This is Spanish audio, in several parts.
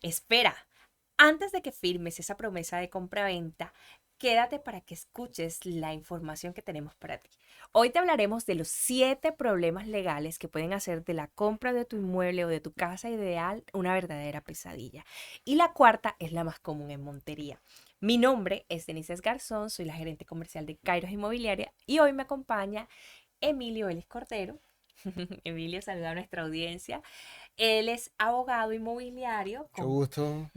Espera, antes de que firmes esa promesa de compraventa, quédate para que escuches la información que tenemos para ti. Hoy te hablaremos de los 7 problemas legales que pueden hacer de la compra de tu inmueble o de tu casa ideal una verdadera pesadilla. Y la cuarta es la más común en Montería. Mi nombre es Denise Garzón, soy la gerente comercial de Kairos Inmobiliaria y hoy me acompaña Emilio Vélez Cordero. Emilio, saluda a nuestra audiencia. Él es abogado inmobiliario Mucho con, gusto.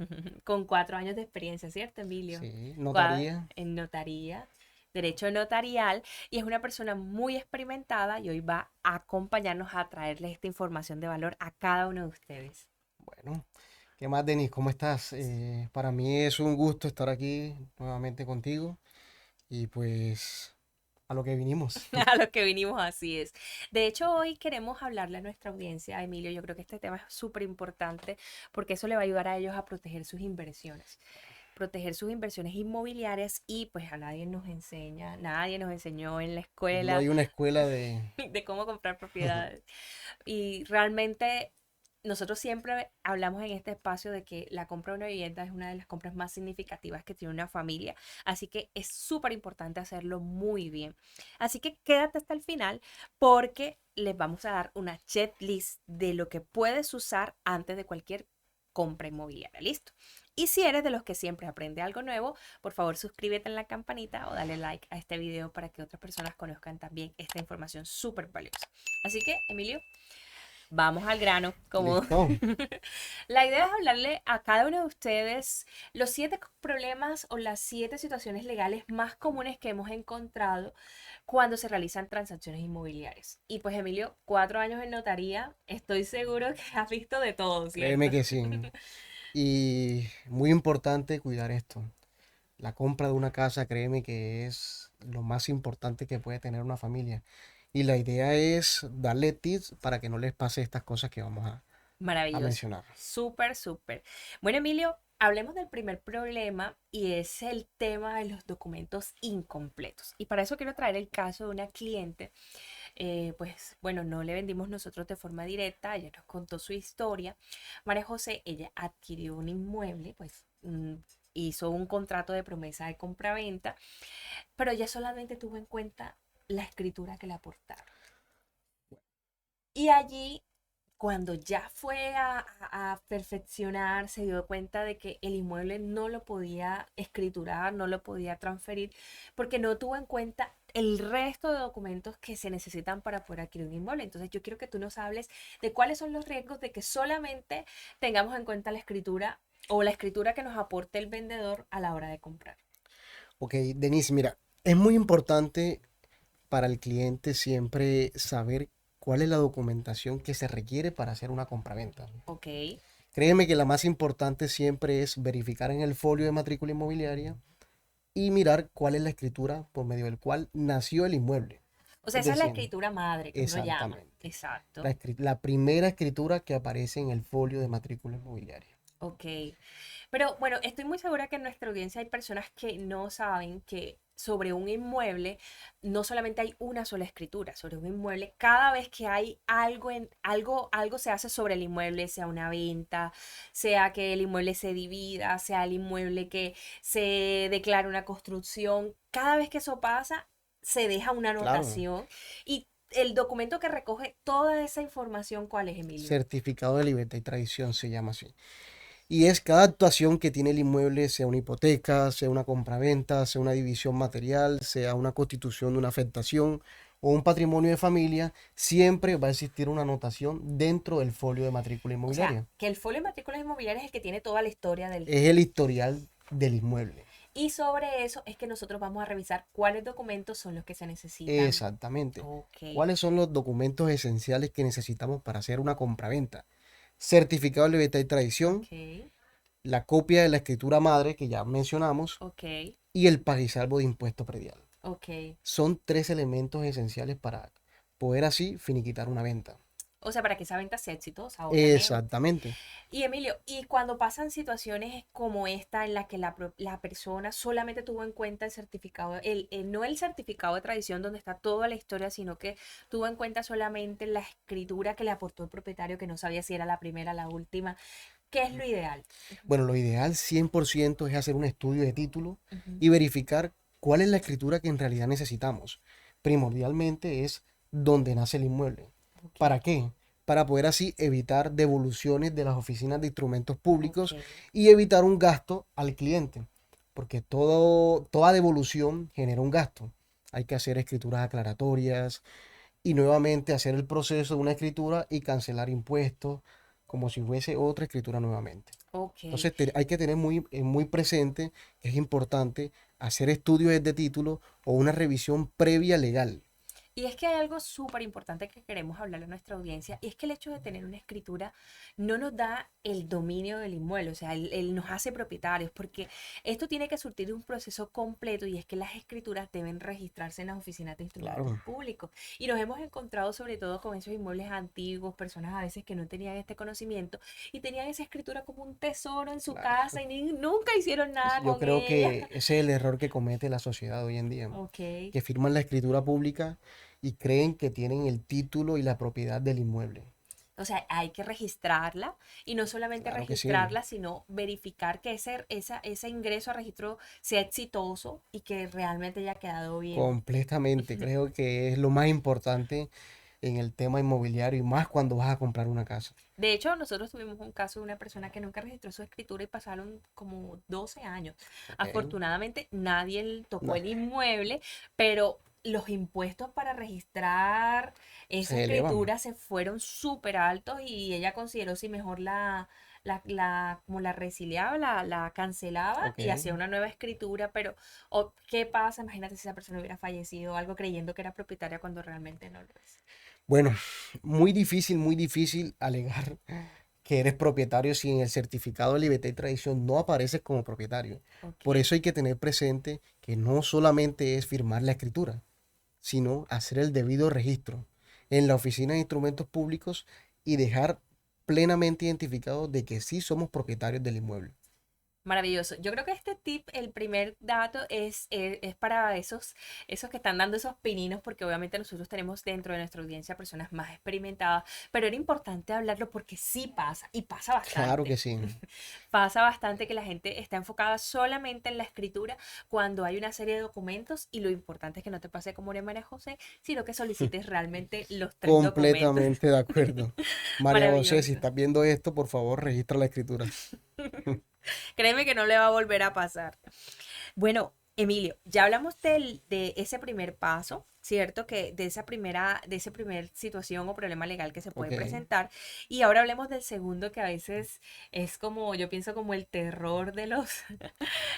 con 4 años de experiencia, ¿cierto, Emilio? Sí, notaría. En notaría, derecho notarial, y es una persona muy experimentada y hoy va a acompañarnos a traerles esta información de valor a cada uno de ustedes. Bueno, ¿qué más, Denis? ¿Cómo estás? Para mí es un gusto estar aquí nuevamente contigo y pues a lo que vinimos. A lo que vinimos así es. De hecho, hoy queremos hablarle a nuestra audiencia, Emilio. Yo creo que este tema es súper importante porque eso le va a ayudar a ellos a proteger sus inversiones inmobiliarias y pues a nadie nos enseña, nadie nos enseñó en la No escuela hay una escuela de... de cómo comprar propiedades. Y realmente nosotros siempre hablamos en este espacio de que la compra de una vivienda es una de las compras más significativas que tiene una familia, así que es súper importante hacerlo muy bien. Así que quédate hasta el final porque les vamos a dar una checklist de lo que puedes usar antes de cualquier compra inmobiliaria. ¿Listo? Y si eres de los que siempre aprende algo nuevo, por favor suscríbete en la campanita o dale like a este video para que otras personas conozcan también esta información súper valiosa. Así que, Emilio, vamos al grano. Como Listo. la idea es hablarle a cada uno de ustedes los 7 problemas o las 7 situaciones legales más comunes que hemos encontrado cuando se realizan transacciones inmobiliarias. Y pues, Emilio, 4 años en notaría, estoy seguro que has visto de todo, Créeme ¿cierto? que sí. Y muy importante cuidar esto. La compra de una casa, créeme que es lo más importante que puede tener una familia. Y la idea es darle tips para que no les pase estas cosas que vamos a Maravilloso. mencionar. Súper, súper. Bueno, Emilio, hablemos del primer problema y es el tema de los documentos incompletos. Y para eso quiero traer el caso de una cliente. Pues bueno, no le vendimos nosotros de forma directa, ella nos contó su historia. María José, ella adquirió un inmueble, pues hizo un contrato de promesa de compraventa, pero ella solamente tuvo en cuenta la escritura que le aportaron. Y allí, cuando ya fue a perfeccionar, se dio cuenta de que el inmueble no lo podía escriturar, no lo podía transferir, porque no tuvo en cuenta el resto de documentos que se necesitan para poder adquirir un inmueble. Entonces, yo quiero que tú nos hables de cuáles son los riesgos de que solamente tengamos en cuenta la escritura o la escritura que nos aporte el vendedor a la hora de comprar. Ok, Denise, mira, es muy importante para el cliente siempre saber cuál es la documentación que se requiere para hacer una compraventa. Ok, Créeme que la más importante siempre es verificar en el folio de matrícula inmobiliaria y mirar cuál es la escritura por medio del cual nació el inmueble. o sea, Es esa es la decir, escritura madre que uno llama. exactamente, Exacto. la primera escritura que aparece en el folio de matrícula inmobiliaria. Ok. Pero bueno, estoy muy segura que en nuestra audiencia hay personas que no saben que sobre un inmueble no solamente hay una sola escritura, sobre un inmueble, cada vez que hay algo se hace sobre el inmueble, sea una venta, sea que el inmueble se divida, sea el inmueble que se declara una construcción, cada vez que eso pasa, se deja una Claro, anotación y el documento que recoge toda esa información, ¿cuál es, Emilio? certificado de libertad y tradición se llama así. Y es cada actuación que tiene el inmueble, sea una hipoteca, sea una compraventa, sea una división material, sea una constitución de una afectación o un patrimonio de familia, siempre va a existir una anotación dentro del folio de matrícula O sea, inmobiliaria. que el folio de matrículas inmobiliarias es el que tiene toda la historia del. Es el historial del inmueble. Y sobre eso es que nosotros vamos a revisar cuáles documentos son los que se necesitan. Exactamente. Ok, ¿Cuáles son los documentos esenciales que necesitamos para hacer una compraventa? Certificado de libertad y tradición, ok, la copia de la escritura madre que ya mencionamos ok, y el pagisalvo de impuesto predial. ok. Son tres elementos esenciales para poder así finiquitar una venta. O sea, para que esa venta sea exitosa, obviamente. Exactamente. Y Emilio, y cuando pasan situaciones como esta en la que la persona solamente tuvo en cuenta el certificado, no el certificado de tradición donde está toda la historia, sino que tuvo en cuenta solamente la escritura que le aportó el propietario, que no sabía si era la primera, la última. ¿Qué es lo ideal? Bueno, lo ideal 100% es hacer un estudio de título Ujú. y verificar cuál es la escritura que en realidad necesitamos. Primordialmente es donde nace el inmueble. Ok, ¿Para qué? Para poder así evitar devoluciones de las oficinas de instrumentos ok. públicos y evitar un gasto al cliente, porque toda devolución genera un gasto. Hay que hacer escrituras aclaratorias y nuevamente hacer el proceso de una escritura y cancelar impuestos como si fuese otra escritura nuevamente. Ok. Entonces hay que tener muy presente que es importante hacer estudios de título o una revisión previa legal. Y es que hay algo súper importante que queremos hablarle a nuestra audiencia, y es que el hecho de tener una escritura no nos da el dominio del inmueble, o sea, él nos hace propietarios, porque esto tiene que surtir de un proceso completo, y es que las escrituras deben registrarse en las oficinas de instrumentos Claro, públicos. Y nos hemos encontrado sobre todo con esos inmuebles antiguos, personas a veces que no tenían este conocimiento y tenían esa escritura como un tesoro en su casa claro. y nunca hicieron nada Yo con creo ella. que ese es el error que comete la sociedad hoy en día, Ok. que firman la escritura pública y creen que tienen el título y la propiedad del inmueble. O sea, hay que registrarla y no solamente Claro que sí, registrarla, sino verificar que ese ingreso a registro sea exitoso y que realmente haya quedado bien. completamente. Creo que es lo más importante en el tema inmobiliario y más cuando vas a comprar una casa. De hecho, nosotros tuvimos un caso de una persona que nunca registró su escritura y pasaron como 12 años. Ok. Afortunadamente, nadie le tocó No, el inmueble, pero los impuestos para registrar esa se elevan. escritura se fueron súper altos y ella consideró si mejor como la resiliaba, la cancelaba Ok. y hacía una nueva escritura, pero ¿qué pasa? Imagínate si esa persona hubiera fallecido o algo creyendo que era propietaria cuando realmente no lo es. Bueno, muy difícil alegar que eres propietario si en el certificado de libertad y tradición no apareces como propietario. Por Ok. eso hay que tener presente que no solamente es firmar la escritura, sino hacer el debido registro en la oficina de instrumentos públicos y dejar plenamente identificado de que sí somos propietarios del inmueble. Maravilloso. Yo creo que este tip, el primer dato, es para esos que están dando esos pininos, porque obviamente nosotros tenemos dentro de nuestra audiencia personas más experimentadas, pero era importante hablarlo porque sí pasa, y pasa Claro bastante. que sí. Pasa bastante que la gente está enfocada solamente en la escritura cuando hay una serie de documentos, y lo importante es que no te pase como María José, sino que solicites realmente los tres documentos. Completamente de acuerdo. María José, si Maravilloso. estás viendo esto, por favor, registra la escritura. Créeme que no le va a volver a pasar. Bueno, Emilio, ya hablamos de ese primer paso, ¿cierto? Que de esa primer situación o problema legal que se puede Ok. presentar. Y ahora hablemos del segundo, que a veces es como, yo pienso como el terror de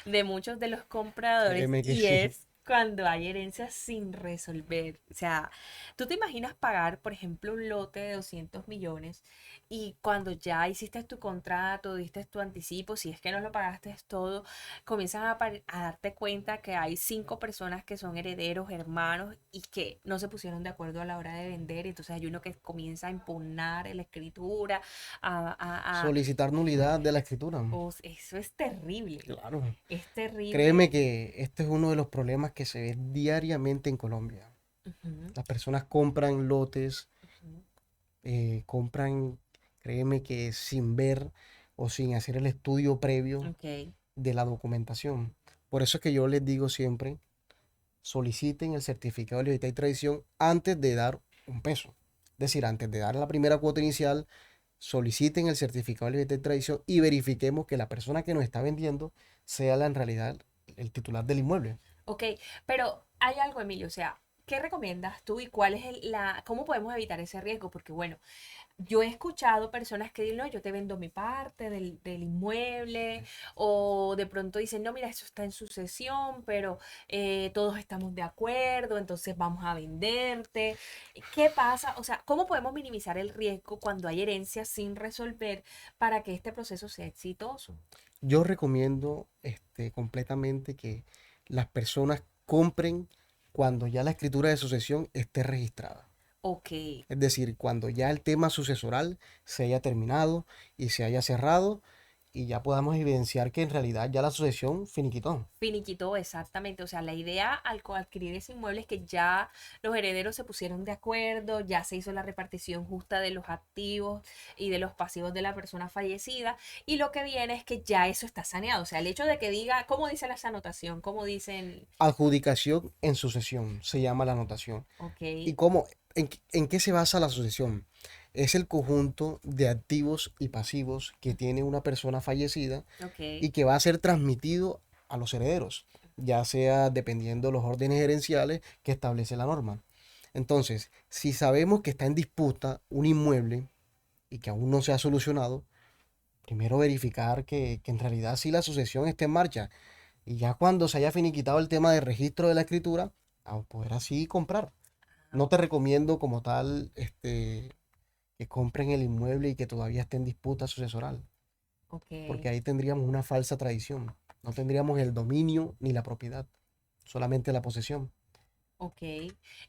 de muchos de los compradores, Créeme que y sí. es cuando hay herencias sin resolver. O sea, tú te imaginas pagar, por ejemplo, un lote de 200 millones, y cuando ya hiciste tu contrato, diste tu anticipo, si es que no lo pagaste todo, comienzas a darte cuenta que hay cinco personas que son herederos, hermanos, y que no se pusieron de acuerdo a la hora de vender. Entonces hay uno que comienza a impugnar la escritura, a Solicitar nulidad de la escritura. eso es terrible. Claro. Es terrible. Créeme que este es uno de los problemas que se ve diariamente en Colombia. Ujú, Las personas compran lotes, ujú. compran, créeme que sin ver o sin hacer el estudio previo Ok. de la documentación. Por eso es que yo les digo siempre, soliciten el certificado de libertad y tradición antes de dar un peso. Es decir, antes de dar la primera cuota inicial, soliciten el certificado de libertad y tradición y verifiquemos que la persona que nos está vendiendo sea la en realidad el titular del inmueble. Ok, pero hay algo, Emilio, o sea, ¿qué recomiendas tú y cuál es cómo podemos evitar ese riesgo? Porque bueno, yo he escuchado personas que dicen, no, yo te vendo mi parte del inmueble, o de pronto dicen, no, mira, eso está en sucesión, pero todos estamos de acuerdo, entonces vamos a venderte. ¿Qué pasa? O sea, ¿cómo podemos minimizar el riesgo cuando hay herencias sin resolver para que este proceso sea exitoso? Yo recomiendo completamente que las personas compren cuando ya la escritura de sucesión esté registrada. Ok, Es decir, cuando ya el tema sucesoral se haya terminado y se haya cerrado y ya podamos evidenciar que en realidad ya la sucesión finiquitó. Finiquitó, exactamente. O sea, la idea al adquirir ese inmueble es que ya los herederos se pusieron de acuerdo, ya se hizo la repartición justa de los activos y de los pasivos de la persona fallecida. Y lo que viene es que ya eso está saneado. O sea, el hecho de que diga, ¿cómo dice la anotación? ¿Cómo dicen? Adjudicación en sucesión se llama la anotación. Ok, ¿Y cómo, en qué se basa la sucesión? Es el conjunto de activos y pasivos que tiene una persona fallecida ok. y que va a ser transmitido a los herederos, ya sea dependiendo de los órdenes gerenciales que establece la norma. Entonces, si sabemos que está en disputa un inmueble y que aún no se ha solucionado, primero verificar que en realidad sí la sucesión está en marcha. Y ya cuando se haya finiquitado el tema de registro de la escritura, a poder así comprar. No te recomiendo como tal que compren el inmueble y que todavía esté en disputa sucesoral, Ok, porque ahí tendríamos una falsa tradición. No tendríamos el dominio ni la propiedad, solamente la posesión. ok.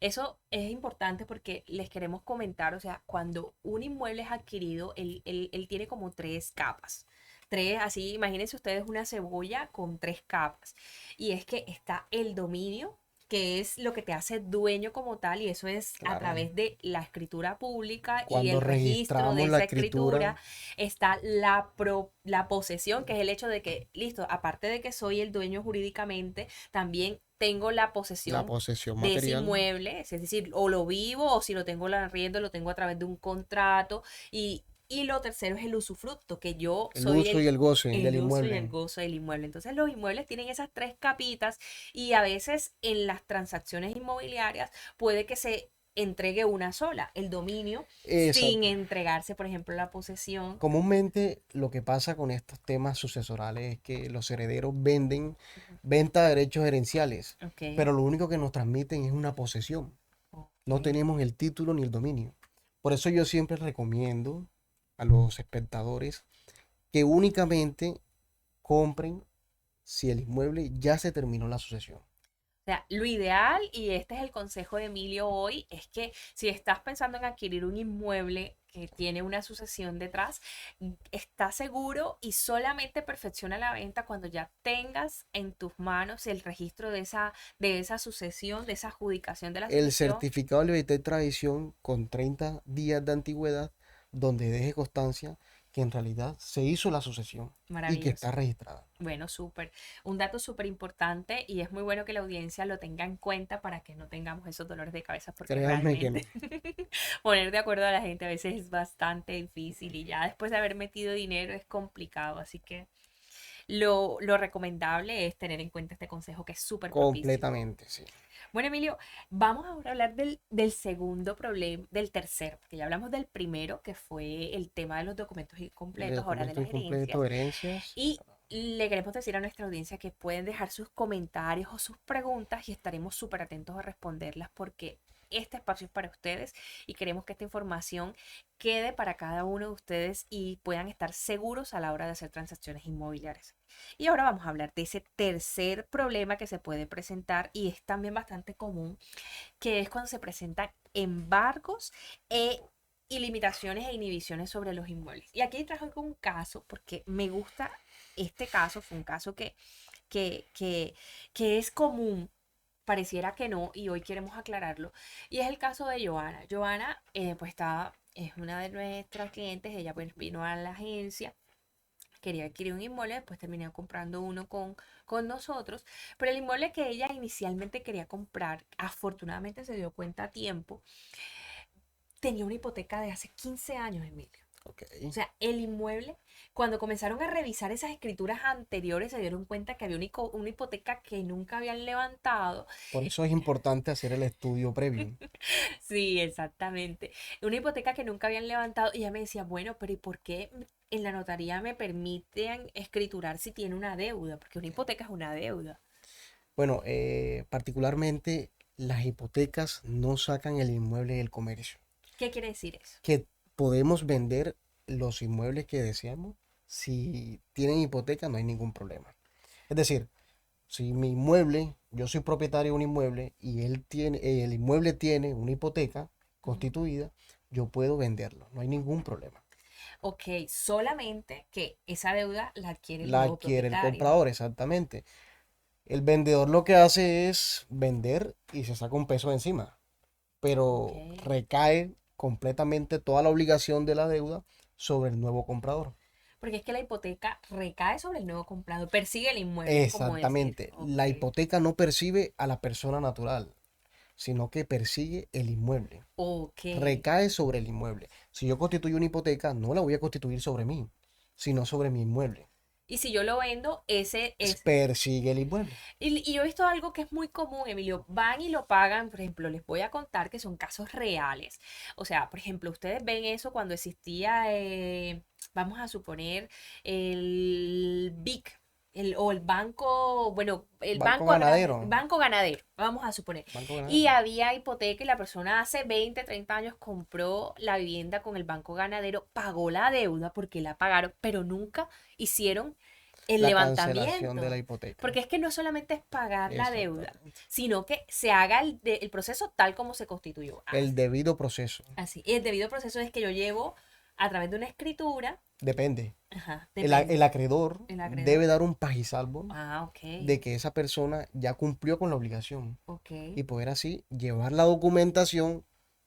Eso es importante porque les queremos comentar, o sea, cuando un inmueble es adquirido, él tiene como tres capas. Tres, así, imagínense ustedes una cebolla con tres capas. Y es que está el dominio, que es lo que te hace dueño como tal, y eso es a Claro, través de la escritura pública y cuando el registro de registramos la esa escritura, escritura. Está la posesión, que es el hecho de que, listo, aparte de que soy el dueño jurídicamente, también tengo la la posesión posesión de ese material, inmueble, es decir, o lo vivo o si lo tengo la arriendo, lo tengo a través de un contrato y lo tercero es el usufructo, que yo el soy uso y el goce del el uso y el inmueble. gozo del inmueble. Entonces los inmuebles tienen esas tres capitas y a veces en las transacciones inmobiliarias puede que se entregue una sola, el dominio, sin Exacto. entregarse, por ejemplo, la posesión. Comúnmente lo que pasa con estos temas sucesorales es que los herederos venden Ujú. venta de derechos gerenciales, Ok, pero lo único que nos transmiten es una posesión. No ok. tenemos el título ni el dominio. Por eso yo siempre recomiendo a los espectadores que únicamente compren si el inmueble ya se terminó la sucesión. O sea, lo ideal, y este es el consejo de Emilio hoy, es que si estás pensando en adquirir un inmueble que tiene una sucesión detrás, está seguro y solamente perfecciona la venta cuando ya tengas en tus manos el registro de esa sucesión, de esa adjudicación de la El sucesión. certificado de libertad y tradición con 30 días de antigüedad donde deje constancia que en realidad se hizo la sucesión y que Maravilloso. está registrada. Bueno, súper. Un dato súper importante y es muy bueno que la audiencia lo tenga en cuenta para que no tengamos esos dolores de cabeza porque Créanme que no. realmente poner de acuerdo a la gente a veces es bastante difícil y ya después de haber metido dinero es complicado. Así que lo recomendable es tener en cuenta este consejo que es súper propicio. Completamente, sí. Bueno, Emilio, vamos ahora a hablar del segundo problema, del tercero, porque ya hablamos del primero, que fue el tema de los documentos De incompletos, ahora de documento las incompleto, herencias. herencias. Y le queremos decir a nuestra audiencia que pueden dejar sus comentarios o sus preguntas y estaremos súper atentos a responderlas porque este espacio es para ustedes y queremos que esta información quede para cada uno de ustedes y puedan estar seguros a la hora de hacer transacciones inmobiliarias. Y ahora vamos a hablar de ese tercer problema que se puede presentar y es también bastante común, que es cuando se presentan embargos e, y limitaciones e inhibiciones sobre los inmuebles. Y aquí trajo un caso porque me gusta este caso, fue un caso que, que, que es común. Pareciera que no, y hoy queremos aclararlo. Y es el caso de Joana. Joana, pues es una de nuestras clientes. Ella pues vino a la agencia, quería adquirir un inmueble, después terminó comprando uno con nosotros, pero el inmueble que ella inicialmente quería comprar, afortunadamente se dio cuenta a tiempo, tenía una hipoteca de hace 15 años, Emilio. Ok. O sea, el inmueble, cuando comenzaron a revisar esas escrituras anteriores, se dieron cuenta que había una hipoteca que nunca habían levantado. Por eso es importante hacer el estudio previo. Sí, exactamente. Una hipoteca que nunca habían levantado. Y ella me decía, bueno, pero ¿y por qué en la notaría me permiten escriturar si tiene una deuda? Porque una hipoteca es una deuda. Bueno, particularmente las hipotecas no sacan el inmueble del comercio. ¿Qué quiere decir eso? Que podemos vender los inmuebles que deseamos. Si tienen hipoteca no hay ningún problema. Es decir, si mi inmueble, yo soy propietario de un inmueble y el inmueble tiene una hipoteca Ujú. constituida, yo puedo venderlo, no hay ningún problema. Ok, solamente que esa deuda la adquiere el La nuevo adquiere el propietario. comprador, exactamente. El vendedor lo que hace es vender y se saca un peso de encima, Ok. pero recae completamente toda la obligación de la deuda sobre el nuevo comprador. Porque es que la hipoteca recae sobre el nuevo comprado, persigue el inmueble, es como decir. Exactamente. Ok, La hipoteca no percibe a la persona natural, sino que persigue el inmueble. ok. Recae sobre el inmueble. Si yo constituyo una hipoteca, no la voy a constituir sobre mí, sino sobre mi inmueble. Y si yo lo vendo, Persigue el inmueble. y yo he visto algo que es muy común, Emilio. Van y lo pagan, por ejemplo, les voy a contar que son casos reales. O sea, por ejemplo, ustedes ven eso cuando existía, vamos a suponer, el BIC. O el banco, bueno, el Banco banco agrario, ganadero. banco ganadero, vamos a suponer. Banco Y ganadero. había hipoteca y la persona hace 20, 30 años compró la vivienda con el banco ganadero, pagó la deuda porque la pagaron, pero nunca hicieron el La cancelación de la levantamiento. hipoteca. Porque es que no solamente es pagar la deuda, Exactamente. sino que se haga el proceso tal como se constituyó. El debido proceso. Así. Y el debido proceso es que yo llevo a través de una escritura, Depende. ajá, El depende, acreedor el debe acreedor. dar un pagisalvo Ah, ok, de que esa persona ya cumplió con la obligación ok, y poder así llevar la documentación,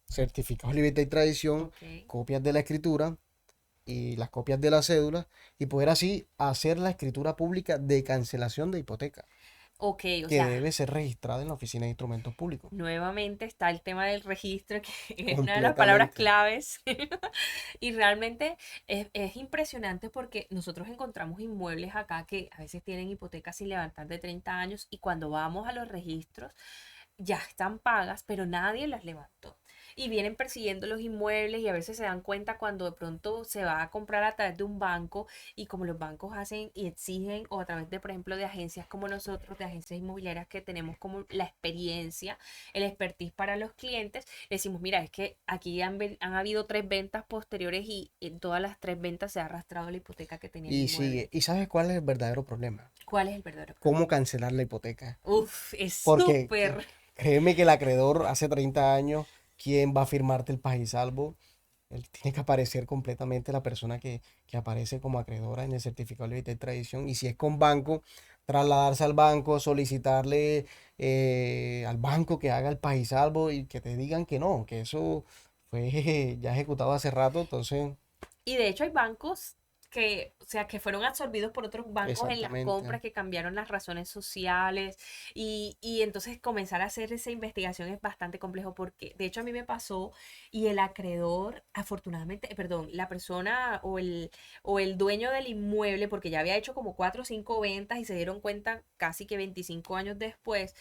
certificado de libertad y tradición, ok. copias de la escritura y las copias de la cédula y poder así hacer la escritura pública de cancelación de hipoteca, Ok, o que sea, debe ser registrada en la Oficina de Instrumentos Públicos. nuevamente está el tema del registro, que es una de las palabras Completamente. claves. Y realmente es impresionante porque nosotros encontramos inmuebles acá que a veces tienen hipotecas sin levantar de 30 años y cuando vamos a los registros ya están pagas, pero nadie las levantó. Y vienen persiguiendo los inmuebles y a veces se dan cuenta cuando de pronto se va a comprar a través de un banco y como los bancos hacen y exigen o a través de, por ejemplo, de agencias como nosotros, de agencias inmobiliarias que tenemos como la experiencia, el expertise para los clientes, le decimos, mira, es que aquí han habido 3 ventas posteriores y en todas las 3 ventas se ha arrastrado la hipoteca que tenía el Y sigue. inmueble. ¿Y sabes cuál es el verdadero problema? ¿Cuál es el verdadero ¿Cómo problema? cancelar la hipoteca? Uf, es Porque súper. créeme que el acreedor hace 30 años, ¿quién va a firmarte el pagisalvo? Él tiene que aparecer completamente la persona que aparece como acreedora en el certificado de libertad y tradición. Y si es con banco, trasladarse al banco, solicitarle al banco que haga el pagisalvo y que te digan que no, que eso fue ya ejecutado hace rato. Entonces, Y de hecho hay bancos que, o sea, que fueron absorbidos por otros bancos en las exactamente. compras, que cambiaron las razones sociales y entonces comenzar a hacer esa investigación es bastante complejo porque de hecho a mí me pasó y el acreedor, afortunadamente, perdón, la persona o el dueño del inmueble, porque ya había hecho como 4 o 5 ventas y se dieron cuenta casi que 25 años después,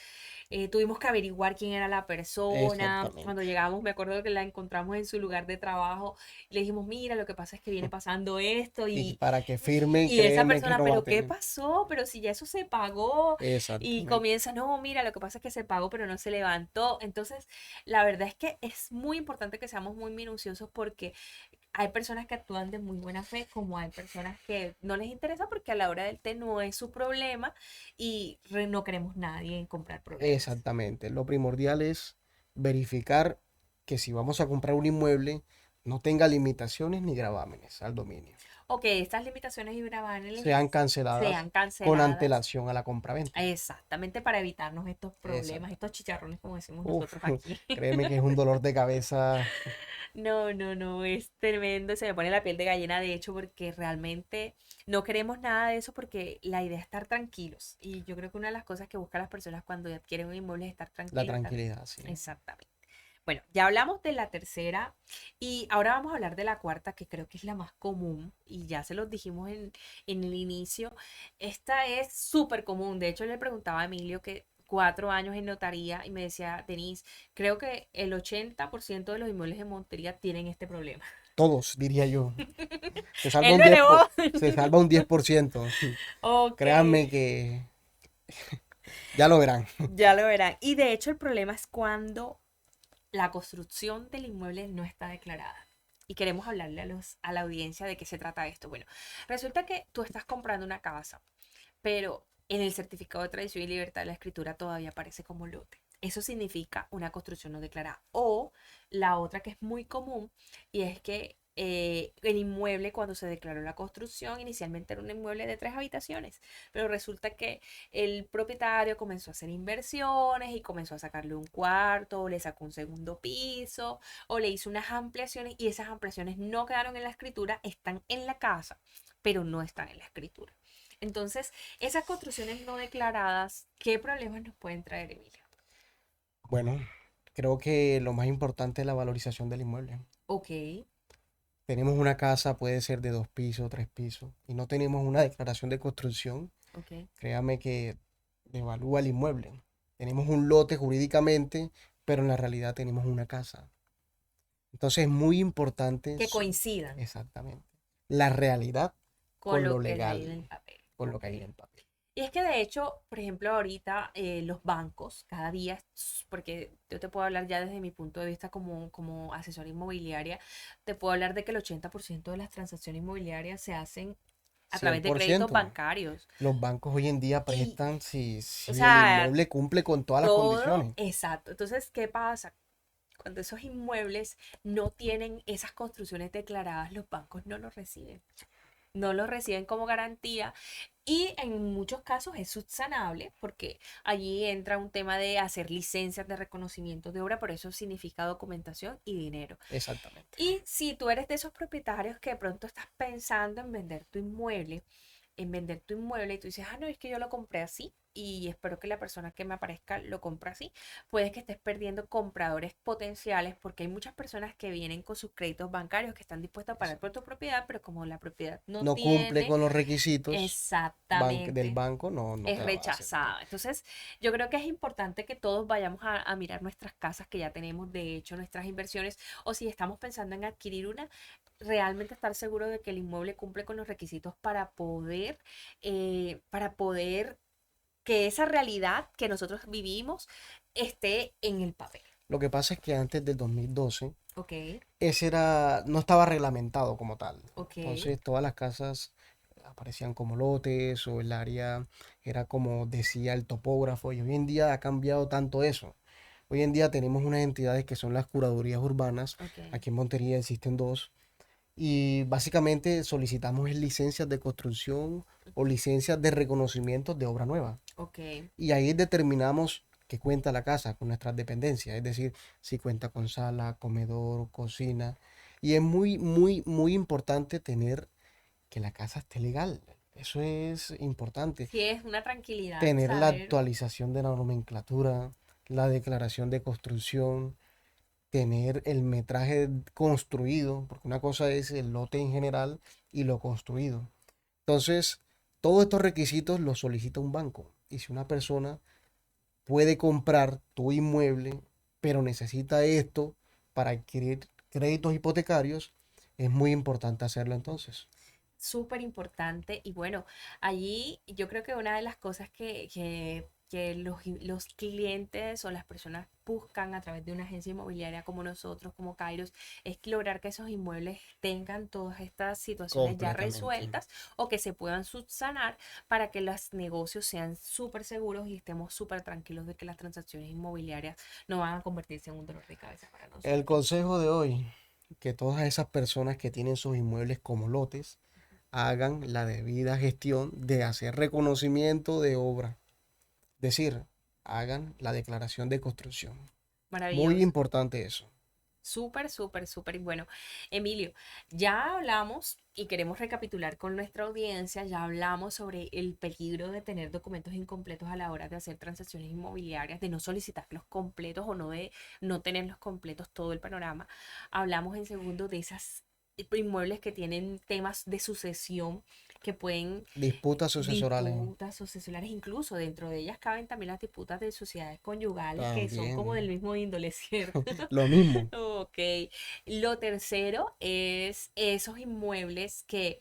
tuvimos que averiguar quién era la persona. Cuando Exactamente. llegamos, me acuerdo que la encontramos en su lugar de trabajo. Le dijimos, mira, lo que pasa es que viene pasando esto Y y, para que firmen, y esa créeme que persona, no va a pero ¿qué tener. pasó? Pero si ya eso se pagó. Y Exactamente. comienza, no, mira, lo que pasa es que se pagó, pero no se levantó. Entonces, la verdad es que es muy importante que seamos muy minuciosos porque hay personas que actúan de muy buena fe, como hay personas que no les interesa porque a la hora del té no es su problema y no queremos nadie en comprar problemas. Exactamente. Lo primordial es verificar que si vamos a comprar un inmueble no tenga limitaciones ni gravámenes al dominio. O que estas limitaciones y gravamen Sean canceladas sean con canceladas antelación a la compraventa. exactamente para evitarnos estos problemas, estos Exactamente. chicharrones como decimos Uf, nosotros aquí. créeme que es un dolor de cabeza. No, no, no, es tremendo, se me pone la piel de gallina de hecho porque realmente no queremos nada de eso porque la idea es estar tranquilos y yo creo que una de las cosas que buscan las personas cuando adquieren un inmueble es estar La tranquilos también. tranquilidad, sí. Exactamente. Bueno, ya hablamos de la tercera y ahora vamos a hablar de la cuarta, que creo que es la más común y ya se los dijimos en el inicio. Esta es súper común. De hecho, le preguntaba a Emilio que 4 años en notaría y me decía, Denise, creo que el 80% de los inmuebles en Montería tienen este problema. Todos, diría yo. Se salva Él un lo 10 elevó. se salva un 10%. Ok, Créanme que ya lo verán. ya lo verán. Y de hecho, el problema es cuando la construcción del inmueble no está declarada. Y queremos hablarle a la audiencia de qué se trata esto. Bueno, resulta que tú estás comprando una casa, pero en el certificado de tradición y libertad de la escritura todavía aparece como lote. Eso significa una construcción no declarada. O la otra que es muy común y es que el inmueble cuando se declaró la construcción, inicialmente era un inmueble de 3 habitaciones, pero resulta que el propietario comenzó a hacer inversiones y comenzó a sacarle un cuarto, o le sacó un segundo piso, o le hizo unas ampliaciones y esas ampliaciones no quedaron en la escritura, están en la casa, pero no están en la escritura. Entonces, esas construcciones no declaradas, ¿qué problemas nos pueden traer, Emilia? Bueno, creo que lo más importante es la valorización del inmueble. Ok, Tenemos una casa, puede ser de 2 pisos, 3 pisos, y no tenemos una declaración de construcción, ok. créame que devalúa el inmueble. Tenemos un lote jurídicamente, pero en la realidad tenemos una casa. Entonces es muy importante, Que coincidan exactamente, la realidad con con lo lo que hay en el legal, papel. con lo Ok. que hay en el papel. Y es que de hecho, por ejemplo, ahorita los bancos, cada día, porque yo te puedo hablar ya desde mi punto de vista como asesora inmobiliaria, te puedo hablar de que el 80% de las transacciones inmobiliarias se hacen a cien través de por créditos ciento bancarios. Los bancos hoy en día Y, prestan o si el sea, inmueble cumple con todas las todo condiciones. exacto. Entonces, ¿qué pasa? Cuando esos inmuebles no tienen esas construcciones declaradas, los bancos no los reciben. No lo reciben como garantía y en muchos casos es subsanable porque allí entra un tema de hacer licencias de reconocimiento de obra, por eso significa documentación y dinero. Exactamente. Y si tú eres de esos propietarios que de pronto estás pensando en vender tu inmueble y tú dices, ah, no, es que yo lo compré así y espero que la persona que me aparezca lo compre así, puedes que estés perdiendo compradores potenciales porque hay muchas personas que vienen con sus créditos bancarios que están dispuestos a pagar por tu propiedad, pero como la propiedad no No cumple tiene con los requisitos del exactamente banco, no es te la va a aceptar. rechazada. Entonces, yo creo que es importante que todos vayamos a mirar nuestras casas que ya tenemos, de hecho, nuestras inversiones, o si estamos pensando en adquirir una, realmente estar seguro de que el inmueble cumple con los requisitos para poder que esa realidad que nosotros vivimos esté en el papel. Lo que pasa es que antes del 2012, Ok, no estaba reglamentado como tal. ok, Entonces todas las casas aparecían como lotes o el área era como decía el topógrafo y hoy en día ha cambiado tanto eso. Hoy en día tenemos unas entidades que son las curadurías urbanas. ok, Aquí en Montería existen dos. Y básicamente solicitamos licencias de construcción o licencias de reconocimiento de obra nueva. ok. Y ahí determinamos que cuenta la casa con nuestras dependencias, es decir, si cuenta con sala, comedor, cocina. Y es muy, muy, muy importante tener que la casa esté legal. Eso es importante. Sí, es una tranquilidad Tener la saber. actualización de la nomenclatura, la declaración de construcción, tener el metraje construido, porque una cosa es el lote en general y lo construido. Entonces, todos estos requisitos los solicita un banco. Y si una persona puede comprar tu inmueble, pero necesita esto para adquirir créditos hipotecarios, es muy importante hacerlo entonces. Súper importante y bueno, allí yo creo que una de las cosas que los clientes o las personas buscan a través de una agencia inmobiliaria como nosotros, como Kairos, es lograr que esos inmuebles tengan todas estas situaciones ya Completamente. resueltas o que se puedan subsanar para que los negocios sean súper seguros y estemos súper tranquilos de que las transacciones inmobiliarias no van a convertirse en un dolor de cabeza para El nosotros. consejo de hoy, que todas esas personas que tienen sus inmuebles como lotes, hagan la debida gestión de hacer reconocimiento de obra. Es decir, hagan la declaración de construcción. Muy Maravilloso. importante eso. Súper, súper, súper. Y bueno, Emilio, ya hablamos y queremos recapitular con nuestra audiencia, ya hablamos sobre el peligro de tener documentos incompletos a la hora de hacer transacciones inmobiliarias, de no solicitarlos completos o no de no tenerlos completos todo el panorama. Hablamos en segundo de esas inmuebles que tienen temas de sucesión que pueden Disputas sucesorales. disputas sucesionales, incluso dentro de ellas caben también las disputas de sociedades conyugales que son como del También. mismo índole, ¿cierto? Lo mismo. Ok. Lo tercero es esos inmuebles que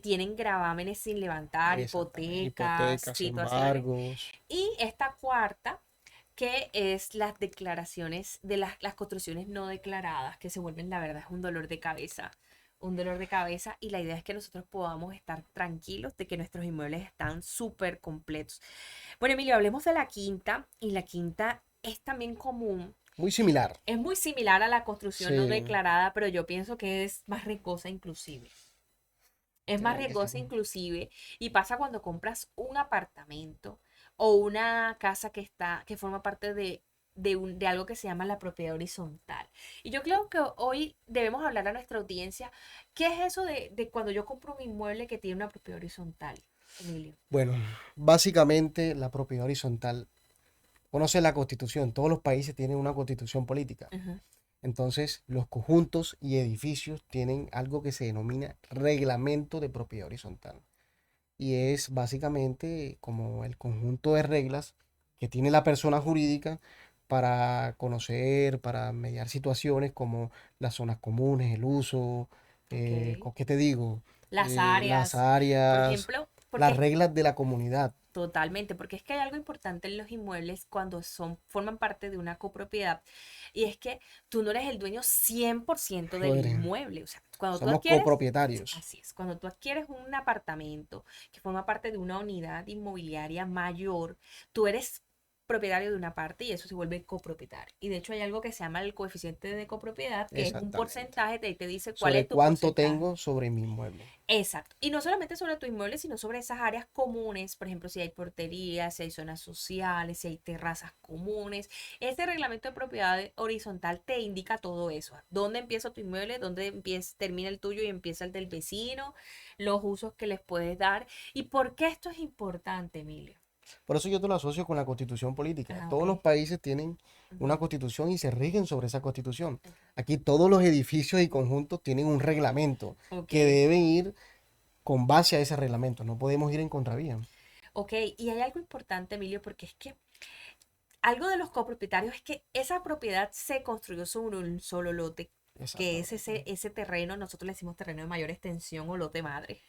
tienen gravámenes sin levantar, Exactamente. hipotecas, Hipotecas, situaciones. embargos. Y esta cuarta, que es las declaraciones de las construcciones no declaradas, que se vuelven, la verdad, es un dolor de cabeza. Un dolor de cabeza y la idea es que nosotros podamos estar tranquilos de que nuestros inmuebles están súper completos. Bueno, Emilio, hablemos de la quinta y la quinta es también común Muy similar. Es muy similar a la construcción no Sí, declarada, pero yo pienso que es más riesgosa inclusive. Es más tiene que ser. riesgosa inclusive y pasa cuando compras un apartamento o una casa que forma parte de algo que se llama la propiedad horizontal. Y yo creo que hoy debemos hablar a nuestra audiencia, ¿qué es eso de cuando yo compro un inmueble que tiene una propiedad horizontal, Emilio? Bueno, básicamente la propiedad horizontal. Conoce la constitución. Todos los países tienen una constitución política. Ajá, Entonces, los conjuntos y edificios tienen algo que se denomina reglamento de propiedad horizontal. Y es básicamente como el conjunto de reglas que tiene la persona jurídica para conocer, para mediar situaciones como las zonas comunes, el uso, ok. ¿qué te digo? Las Las áreas, por áreas, ejemplo, las porque reglas de la comunidad. totalmente, porque es que hay algo importante en los inmuebles cuando forman parte de una copropiedad, y es que tú no eres el dueño 100% del Joder, inmueble. O sea, cuando tú somos adquieres, copropietarios. así es, cuando tú adquieres un apartamento que forma parte de una unidad inmobiliaria mayor, tú eres propietario de una parte y eso se vuelve copropietario. Y de hecho hay algo que se llama el coeficiente de copropiedad, que es un Exactamente. porcentaje, te dice cuál Sobre es tu cuánto porcentaje. tengo sobre mi inmueble. Exacto. Y no solamente sobre tu inmueble, sino sobre esas áreas comunes, por ejemplo, si hay porterías, si hay zonas sociales, si hay terrazas comunes. Este reglamento de propiedad horizontal te indica todo eso. ¿Dónde empieza tu inmueble? ¿Dónde termina el tuyo y empieza el del vecino? Los usos que les puedes dar. ¿Y por qué esto es importante, Emilio? Por eso yo te lo asocio con la constitución política. Ah, ok. Todos los países tienen una Ujú, constitución y se rigen sobre esa constitución. ok. Aquí todos los edificios y conjuntos tienen un reglamento Ok. que deben ir con base a ese reglamento. No podemos ir en contravía. Ok, y hay algo importante, Emilio, porque es que algo de los copropietarios es que esa propiedad se construyó sobre un solo lote, que es Exactamente. ese terreno, nosotros le decimos terreno de mayor extensión o lote madre,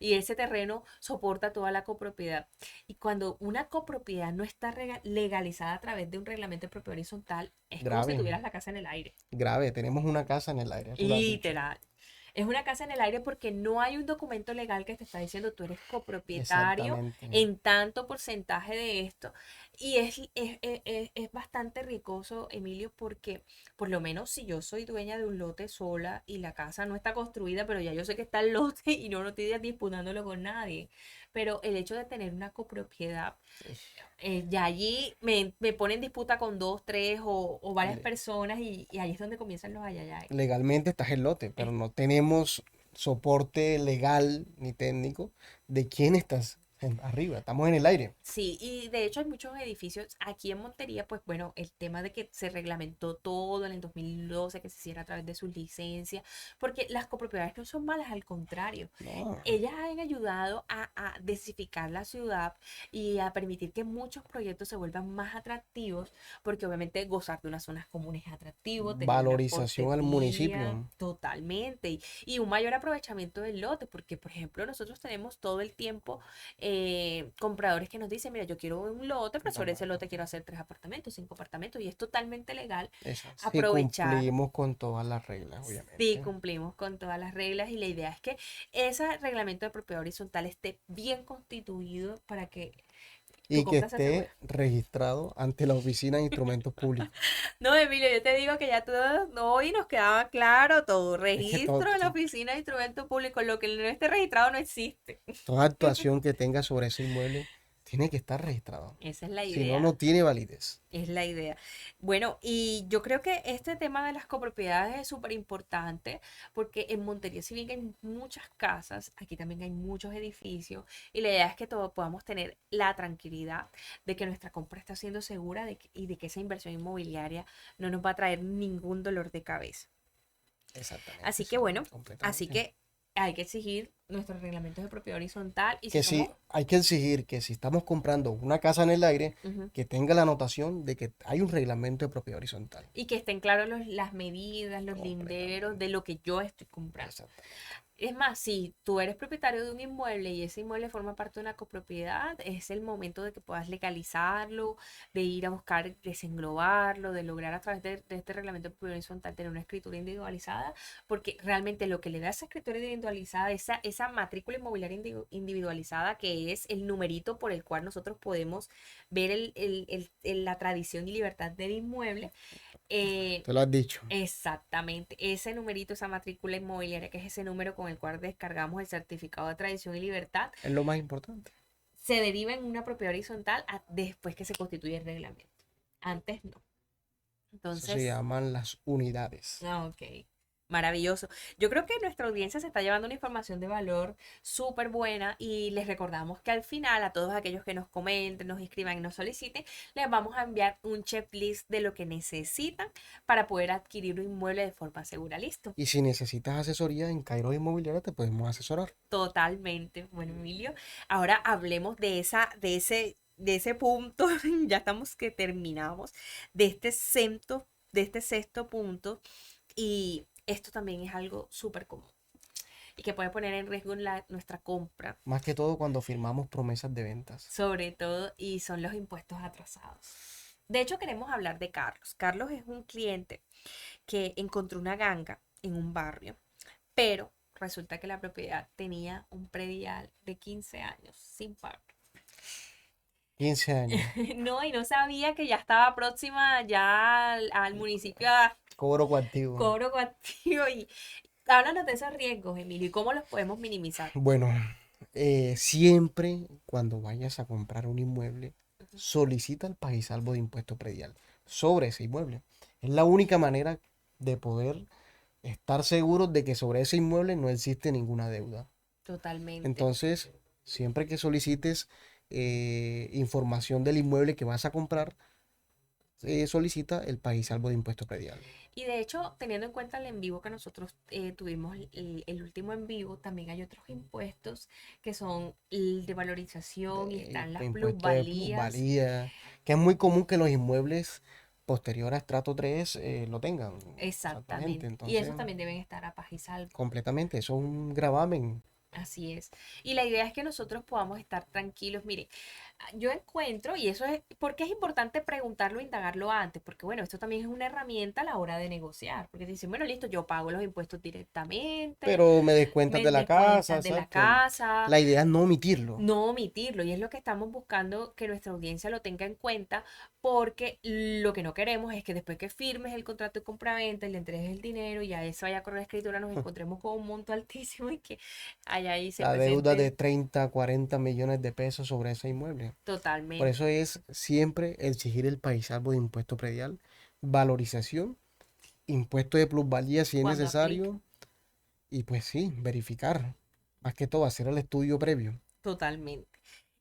y ese terreno soporta toda la copropiedad. Y cuando una copropiedad no está legalizada a través de un reglamento de propiedad horizontal, es como si Grave, tuvieras la casa en el aire. grave. Tenemos una casa en el aire, tú lo has dicho. Literal. Es una casa en el aire porque no hay un documento legal que te está diciendo tú eres copropietario Exactamente. en tanto porcentaje de esto. Y es bastante riesgoso, Emilio, porque por lo menos si yo soy dueña de un lote sola y la casa no está construida, pero ya yo sé que está el lote y no estoy disputándolo con nadie. Pero el hecho de tener una copropiedad ya allí me pone en disputa con dos, tres o varias Le- personas y ahí es donde comienzan los ayayay. Legalmente está el lote, pero Es- no tenemos soporte legal ni técnico de quién estás arriba. Estamos en el aire. Sí, y de hecho hay muchos edificios aquí en Montería, pues bueno, el tema de que se reglamentó todo en el 2012, que se hiciera a través de sus licencias, porque las copropiedades no son malas, al contrario, No, ellas han ayudado a densificar la ciudad y a permitir que muchos proyectos se vuelvan más atractivos, porque obviamente gozar de unas zonas comunes es atractivo, tener una valorización al portería, municipio. totalmente, y un mayor aprovechamiento del lote, porque por ejemplo nosotros tenemos todo el tiempo compradores que nos dicen, mira, yo quiero un lote, pero sobre ese lote quiero hacer 3 apartamentos, 5 apartamentos, y es totalmente legal Exacto. Si aprovechar. cumplimos con todas las reglas, Sí, obviamente. cumplimos con todas las reglas y la idea es que ese reglamento de propiedad horizontal esté bien constituido para que tu Y que compra se esté asegure. registrado ante la Oficina de Instrumentos Públicos. No, Emilio, yo te digo que ya todo, no, hoy nos quedaba claro todo. Es que todo, Registro en la oficina de instrumentos públicos, lo que no esté registrado no existe. toda actuación que tenga sobre ese inmueble tiene que estar registrado. Esa es la Si no, no idea. tiene validez. Es la idea. Bueno, y yo creo que este tema de las copropiedades es súper importante porque en Montería, si bien hay muchas casas, aquí también hay muchos edificios y la idea es que todos podamos tener la tranquilidad de que nuestra compra está siendo segura y de que esa inversión inmobiliaria no nos va a traer ningún dolor de cabeza. Exactamente, Así que sí, bueno, así completamente. que hay que exigir nuestros reglamentos de propiedad horizontal y si Que sí, somos... hay que exigir que si estamos comprando una casa en el aire, Ujú. que tenga la anotación de que hay un reglamento de propiedad horizontal. Y que estén claros las medidas, los linderos de Completamente. lo que yo estoy comprando. Exactamente. Es más, si tú eres propietario de un inmueble y ese inmueble forma parte de una copropiedad, es el momento de que puedas legalizarlo, de ir a buscar desenglobarlo, de lograr a través de este reglamento de propiedad horizontal tener una escritura individualizada, porque realmente lo que le da esa escritura individualizada, esa matrícula inmobiliaria individualizada, que es el numerito por el cual nosotros podemos ver la tradición y libertad del inmueble, Eh, Te lo has dicho. exactamente, ese numerito, esa matrícula inmobiliaria, que es ese número con el cual descargamos el certificado de tradición y libertad, Es lo más importante. se deriva en una propiedad horizontal después que se constituye el reglamento. Antes no. Eso se Entonces, llaman las unidades. ok, maravilloso. Yo creo que nuestra audiencia se está llevando una información de valor súper buena y les recordamos que al final a todos aquellos que nos comenten, nos escriban y nos soliciten, les vamos a enviar un checklist de lo que necesitan para poder adquirir un inmueble de forma segura. ¿Listo? Y si necesitas asesoría en Kairos Inmobiliaria, te podemos asesorar. Totalmente. Bueno, Emilio, ahora hablemos de ese punto, ya estamos que terminamos, de este sexto punto, y esto también es algo súper común y que puede poner en riesgo nuestra compra, Más que todo cuando firmamos promesas de ventas. sobre todo, y son los impuestos atrasados. De hecho, queremos hablar de Carlos. Carlos es un cliente que encontró una ganga en un barrio, pero resulta que la propiedad tenía un predial de 15 años sin pago. 15 años. No, y no sabía que ya estaba próxima ya al municipio a Cobro coactivo. cobro coactivo y háblanos de esos riesgos, Emilio, y cómo los podemos minimizar. Bueno, siempre cuando vayas a comprar un inmueble, solicita el pagisalvo de impuesto predial sobre ese inmueble. Es la única manera de poder estar seguros de que sobre ese inmueble no existe ninguna deuda. Totalmente. Entonces, siempre que solicites información del inmueble que vas a comprar, solicita el pagisalvo de impuesto predial. Y de hecho, teniendo en cuenta el en vivo que nosotros tuvimos, el último en vivo, también hay otros impuestos que son el de valorización y están las Impuesto de plusvalías. plusvalía, que es muy común que los inmuebles posterior a estrato 3 lo tengan. Exactamente, Exactamente. Y entonces, esos también deben estar a paz y salvo. completamente, eso es un gravamen. Así es. Y la idea es que nosotros podamos estar tranquilos. Mire, yo encuentro, y eso es porque es importante preguntarlo, indagarlo antes, porque bueno, esto también es una herramienta a la hora de negociar, porque dicen, bueno, listo, yo pago los impuestos directamente, Pero me descuentas me de la casa, descuentas de la exacto. casa, La idea es no omitirlo. no omitirlo, y es lo que estamos buscando que nuestra audiencia lo tenga en cuenta, porque lo que no queremos es que después que firmes el contrato de compraventa y le entregues el dinero y a eso vaya a correr la escritura, nos encontremos con un monto altísimo y que allá ahí se La deuda de presente 30, 40 millones de pesos sobre ese inmueble. Por eso totalmente. es siempre exigir el paissalvo de impuesto predial, valorización, impuesto de plusvalía si es Cuando aplique. necesario, y pues sí, verificar. Más que todo, hacer el estudio previo. Totalmente.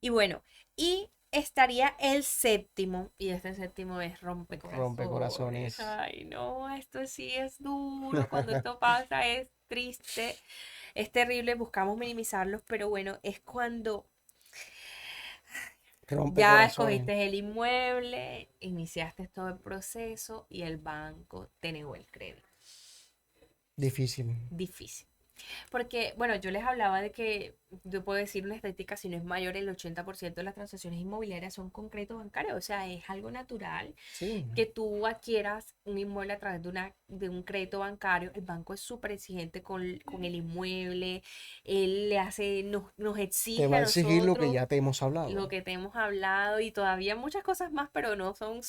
Y bueno, y estaría el séptimo, y este séptimo es Rompe rompecorazones. corazones. Ay, no, esto sí es duro. Cuando esto pasa es triste, es terrible, buscamos minimizarlos, pero bueno, es cuando Rompe ya corazones. escogiste el inmueble, iniciaste todo el proceso y el banco te negó el crédito. Difícil. Difícil. Porque, bueno, yo les hablaba de que yo puedo decir una estadística, si no es mayor, el 80% de las transacciones inmobiliarias son con crédito bancario. O sea, es algo natural Sí. que tú adquieras un inmueble a través de un crédito bancario. El banco es súper exigente con el inmueble. Él nos Te exige va a a exigir lo que nosotros ya te hemos lo hablado. que te hemos hablado y todavía muchas cosas más, pero no son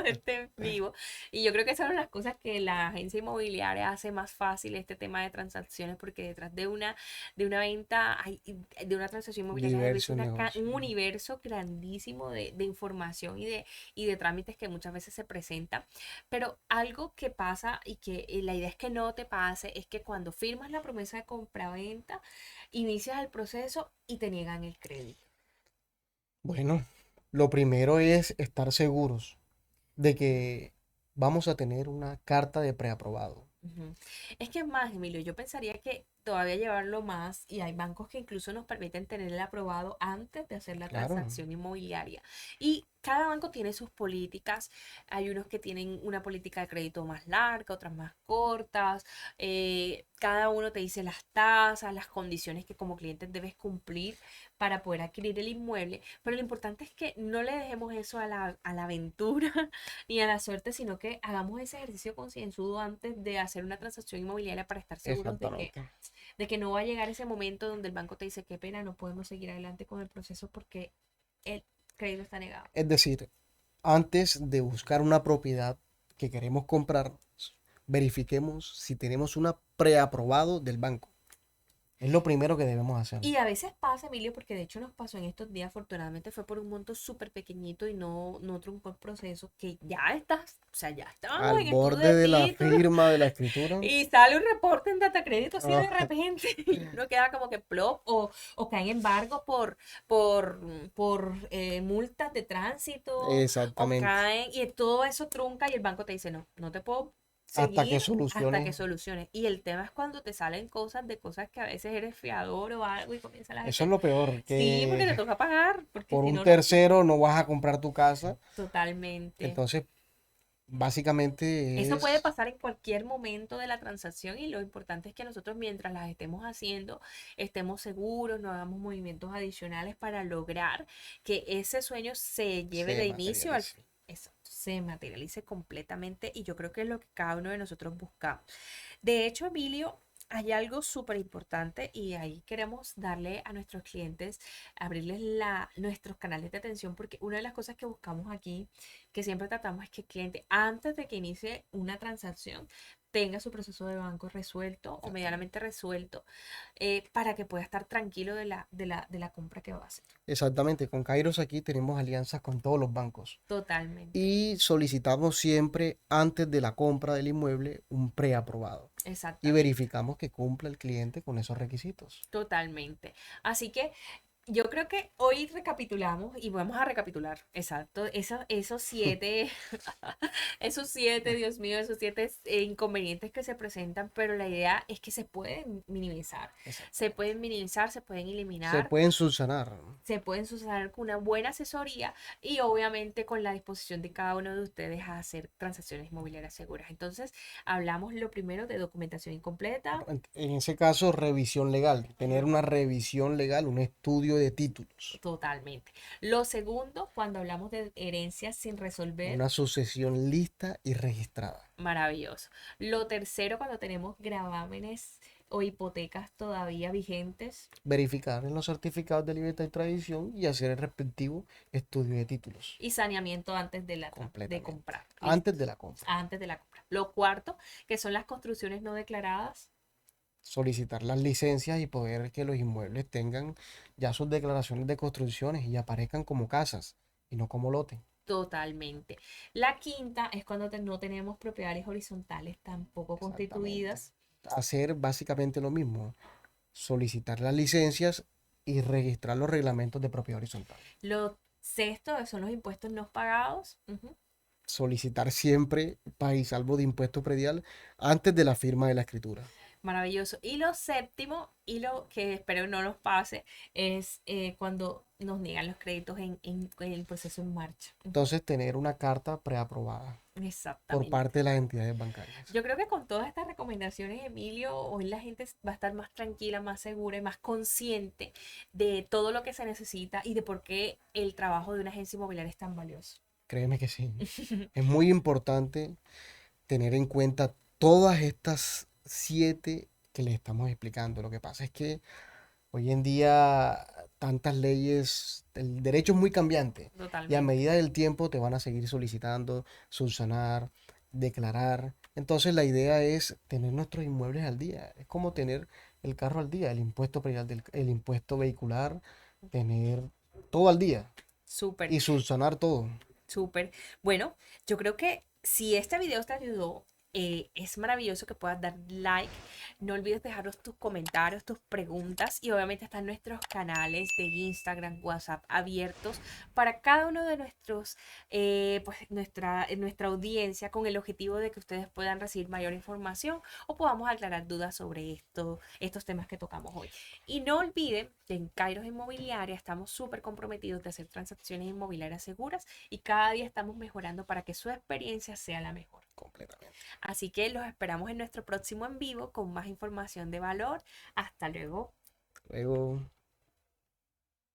este vivo. Y yo creo que esas son las cosas que la agencia inmobiliaria hace más fácil este tema de transacciones, porque detrás de una venta, de una transacción inmobiliaria, hay veces Diversos negocios. un universo grandísimo de información y de trámites que muchas veces se presentan. Pero algo que pasa y que la idea es que no te pase, es que cuando firmas la promesa de compraventa, inicias el proceso y te niegan el crédito. Bueno, lo primero es estar seguros de que vamos a tener una carta de preaprobado. Ujú. Es que es más, Emilio, yo pensaría que todavía llevarlo más y hay bancos que incluso nos permiten tener el aprobado antes de hacer la Claro, transacción inmobiliaria. Y cada banco tiene sus políticas. Hay unos que tienen una política de crédito más larga, otras más cortas. Cada uno te dice las tasas, las condiciones que como cliente debes cumplir para poder adquirir el inmueble. Pero lo importante es que no le dejemos eso a la aventura ni a la suerte, sino que hagamos ese ejercicio concienzudo antes de hacer una transacción inmobiliaria para estar seguros de que, exactamente. de que no va a llegar ese momento donde el banco te dice, qué pena, no podemos seguir adelante con el proceso porque el crédito está negado. Es decir, antes de buscar una propiedad que queremos comprar, verifiquemos si tenemos una preaprobado del banco. Es lo primero que debemos hacer. Y a veces pasa, Emilio, porque de hecho nos pasó en estos días, afortunadamente fue por un monto súper pequeñito y no truncó el proceso, que ya estás, o sea, ya estábamos Al en estudio borde de de la título firma de la escritura. y sale un reporte en Data Crédito así de Ah, repente y uno queda como que plop o caen embargo por multas de tránsito o exactamente. caen y todo eso trunca y el banco te dice, no, no te puedo Hasta que seguir hasta que solucione. soluciones. Y el tema es cuando te salen cosas de cosas que a veces eres fiador o algo y comienza la Eso es gente, lo peor, sí, porque que te toca pagar, porque por si un no, no. tercero no vas a comprar tu casa. Totalmente. Entonces, básicamente Eso puede es pasar en cualquier momento de la transacción y lo importante es que nosotros mientras las estemos haciendo estemos seguros, no hagamos movimientos adicionales para lograr que ese sueño se lleve se de inicio al materialice. fin. Exacto, se materialice completamente y yo creo que es lo que cada uno de nosotros buscamos. De hecho, Emilio, hay algo súper importante y ahí queremos darle a nuestros clientes, abrirles nuestros canales de atención, porque una de las cosas que buscamos aquí, que siempre tratamos, es que el cliente, antes de que inicie una transacción, tenga su proceso de banco resuelto o Exactamente. medianamente resuelto, para que pueda estar tranquilo de la compra que va a hacer. Exactamente. Con Kairos aquí tenemos alianzas con todos los bancos. Totalmente, Y solicitamos siempre antes de la compra del inmueble un preaprobado. Y exactamente. verificamos que cumpla el cliente con esos requisitos. Totalmente. Así que yo creo que hoy recapitulamos y vamos a recapitular, exacto, esos siete, esos siete, Dios mío, esos siete inconvenientes que se presentan, pero la idea es que se pueden minimizar, se Exactamente. pueden minimizar, se pueden Se eliminar, pueden subsanar. se pueden suceder con una buena asesoría y obviamente con la disposición de cada uno de ustedes a hacer transacciones inmobiliarias seguras. Entonces, hablamos lo primero de documentación incompleta. En ese caso, revisión legal. Tener una revisión legal, un estudio de títulos. Totalmente. Lo segundo, cuando hablamos de herencias sin resolver, Una sucesión lista y registrada. maravilloso. Lo tercero, cuando tenemos gravámenes o hipotecas todavía vigentes Verificar en los certificados de libertad y tradición y hacer el respectivo estudio de títulos. y saneamiento antes de Completamente. comprar. Antes Listo. de la compra. Antes de la compra. Lo cuarto, que son las construcciones no declaradas. Solicitar las licencias y poder que los inmuebles tengan ya sus declaraciones de construcciones y aparezcan como casas y no como lote. Totalmente. La quinta es cuando no tenemos propiedades horizontales tampoco Exactamente. constituidas. Hacer básicamente lo mismo. Solicitar las licencias y registrar los reglamentos de propiedad horizontal. Lo sexto son los impuestos no pagados. Ujú. Solicitar siempre pago y salvo de impuesto predial antes de la firma de la escritura. Maravilloso. Y lo séptimo, y lo que espero no nos pase, es cuando nos niegan los créditos en el proceso en marcha. Ujú. Entonces, tener una carta preaprobada por Exactamente. parte de las entidades bancarias. Yo creo que con todas estas recomendaciones, Emilio, hoy la gente va a estar más tranquila, más segura y más consciente de todo lo que se necesita y de por qué el trabajo de una agencia inmobiliaria es tan valioso. Créeme que sí. Es muy importante tener en cuenta todas estas 7 que les estamos explicando. Lo que pasa es que hoy en día tantas leyes, el derecho es muy cambiante y a Totalmente. medida del tiempo te van a seguir solicitando subsanar, declarar. Entonces la idea es tener nuestros inmuebles al día. Es como tener el carro al día, el impuesto predial el impuesto vehicular, tener todo al día Súper. y subsanar todo. Súper. Bueno, yo creo que si este video te ayudó, es maravilloso que puedas dar like. No olvides dejarnos tus comentarios, tus preguntas y obviamente están nuestros canales de Instagram, WhatsApp abiertos para cada uno de pues nuestra audiencia con el objetivo de que ustedes puedan recibir mayor información o podamos aclarar dudas sobre estos temas que tocamos hoy. Y no olviden que en Kairos Inmobiliaria estamos súper comprometidos de hacer transacciones inmobiliarias seguras y cada día estamos mejorando para que su experiencia sea la mejor. Completamente. Así que los esperamos en nuestro próximo en vivo con más información de valor. Hasta luego. Luego